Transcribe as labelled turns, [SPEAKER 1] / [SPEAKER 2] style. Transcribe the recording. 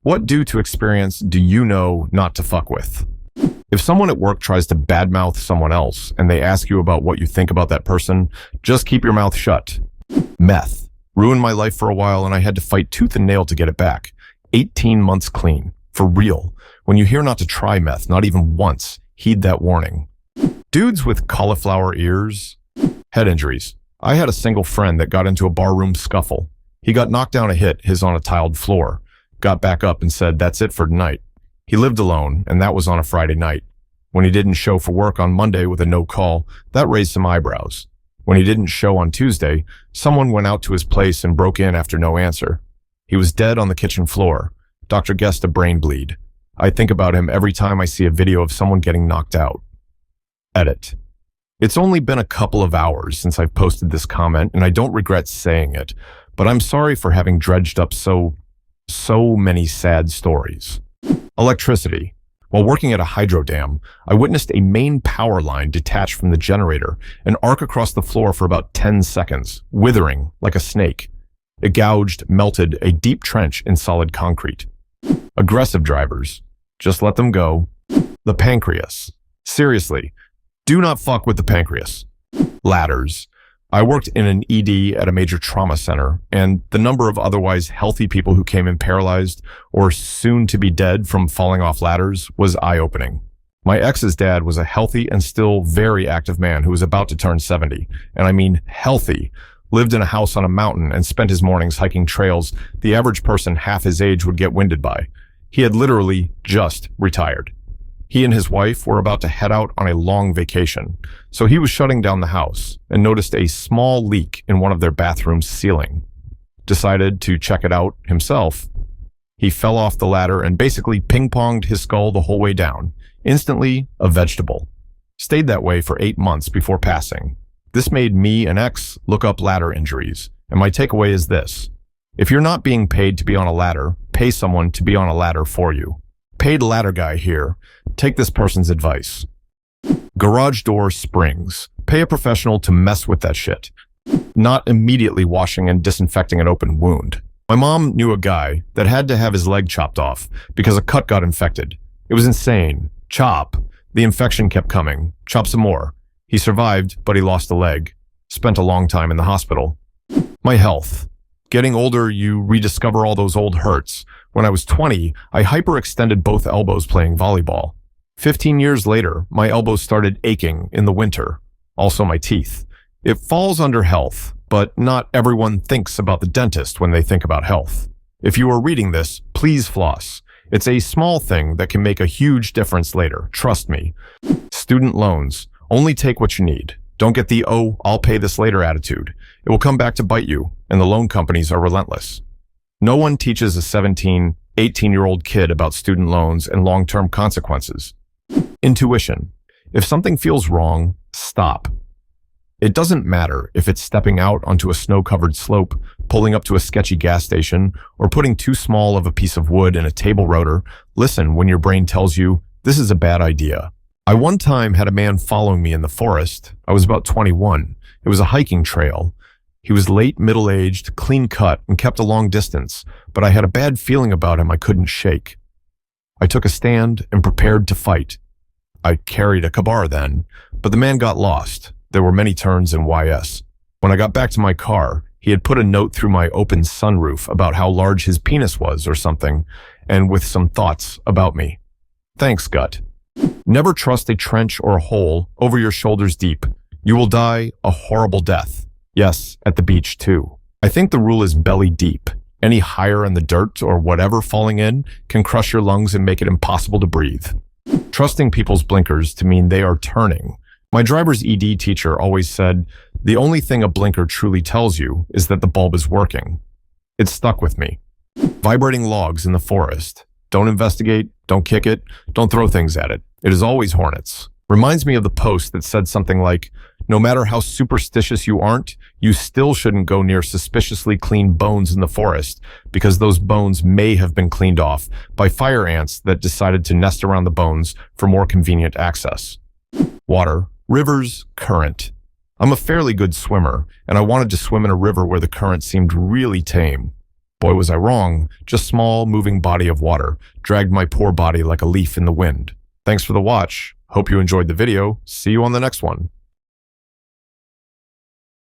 [SPEAKER 1] What due to experience do you know not to fuck with? If someone at work tries to badmouth someone else and they ask you about what you think about that person, just keep your mouth shut. Meth ruined my life for a while and I had to fight tooth and nail to get it back. 18 months clean. For real. When you hear not to try meth, not even once, heed that warning. Dudes with cauliflower ears. Head injuries. I had a single friend that got into a barroom scuffle. He got knocked down a hit, his on a tiled floor. Got back up and said, "That's it for tonight." He lived alone, and that was on a Friday night. When he didn't show for work on Monday with a no call, that raised some eyebrows. When he didn't show on Tuesday, someone went out to his place and broke in after no answer. He was dead on the kitchen floor. Doctor guessed a brain bleed. I think about him every time I see a video of someone getting knocked out. Edit. It's only been a couple of hours since I've posted this comment, and I don't regret saying it, but I'm sorry for having dredged up so many sad stories. Electricity. While working at a hydro dam, I witnessed a main power line detach from the generator and arc across the floor for about 10 seconds, withering like a snake. It gouged, melted a deep trench in solid concrete. Aggressive drivers. Just let them go. The pancreas. Seriously, do not fuck with the pancreas. Ladders. I worked in an ED at a major trauma center, and the number of otherwise healthy people who came in paralyzed or soon to be dead from falling off ladders was eye-opening. My ex's dad was a healthy and still very active man who was about to turn 70, and I mean healthy, lived in a house on a mountain and spent his mornings hiking trails the average person half his age would get winded by. He had literally just retired. He and his wife were about to head out on a long vacation, so he was shutting down the house and noticed a small leak in one of their bathrooms' ceiling. Decided to check it out himself. He fell off the ladder and basically ping-ponged his skull the whole way down, instantly a vegetable. Stayed that way for 8 months before passing. This made me and ex look up ladder injuries, and my takeaway is this. If you're not being paid to be on a ladder, pay someone to be on a ladder for you. Paid ladder guy here. Take this person's advice. Garage door springs. Pay a professional to mess with that shit. Not immediately washing and disinfecting an open wound. My mom knew a guy that had to have his leg chopped off because a cut got infected. It was insane. Chop. The infection kept coming. Chop some more. He survived, but he lost a leg. Spent a long time in the hospital. My health. Getting older, you rediscover all those old hurts. When I was 20, I hyperextended both elbows playing volleyball. 15 years later, my elbows started aching in the winter. Also my teeth. It falls under health, but not everyone thinks about the dentist when they think about health. If you are reading this, please floss. It's a small thing that can make a huge difference later, trust me. Student loans. Only take what you need. Don't get the, "oh, I'll pay this later" attitude. It will come back to bite you, and the loan companies are relentless. No one teaches a 17, 18-year-old kid about student loans and long-term consequences. Intuition. If something feels wrong, stop. It doesn't matter if it's stepping out onto a snow-covered slope, pulling up to a sketchy gas station, or putting too small of a piece of wood in a table rotor. Listen when your brain tells you, this is a bad idea. I one time had a man following me in the forest. I was about 21. It was a hiking trail. He was late middle-aged, clean-cut, and kept a long distance, but I had a bad feeling about him I couldn't shake. I took a stand and prepared to fight. I carried a kabar then, but the man got lost. There were many turns in YS. When I got back to my car, he had put a note through my open sunroof about how large his penis was or something, and with some thoughts about me. Thanks, gut. Never trust a trench or a hole over your shoulders deep. You will die a horrible death. Yes, at the beach too. I think the rule is belly deep. Any higher in the dirt or whatever falling in can crush your lungs and make it impossible to breathe. Trusting people's blinkers to mean they are turning. My driver's ED teacher always said, the only thing a blinker truly tells you is that the bulb is working. It stuck with me. Vibrating logs in the forest. Don't investigate, don't kick it, don't throw things at it. It is always hornets. Reminds me of the post that said something like, no matter how superstitious you aren't, you still shouldn't go near suspiciously clean bones in the forest because those bones may have been cleaned off by fire ants that decided to nest around the bones for more convenient access. Water, rivers, current. I'm a fairly good swimmer, and I wanted to swim in a river where the current seemed really tame. Boy, was I wrong. Just small, moving body of water. Dragged my poor body like a leaf in the wind. Thanks for the watch. Hope you enjoyed the video. See you on the next one.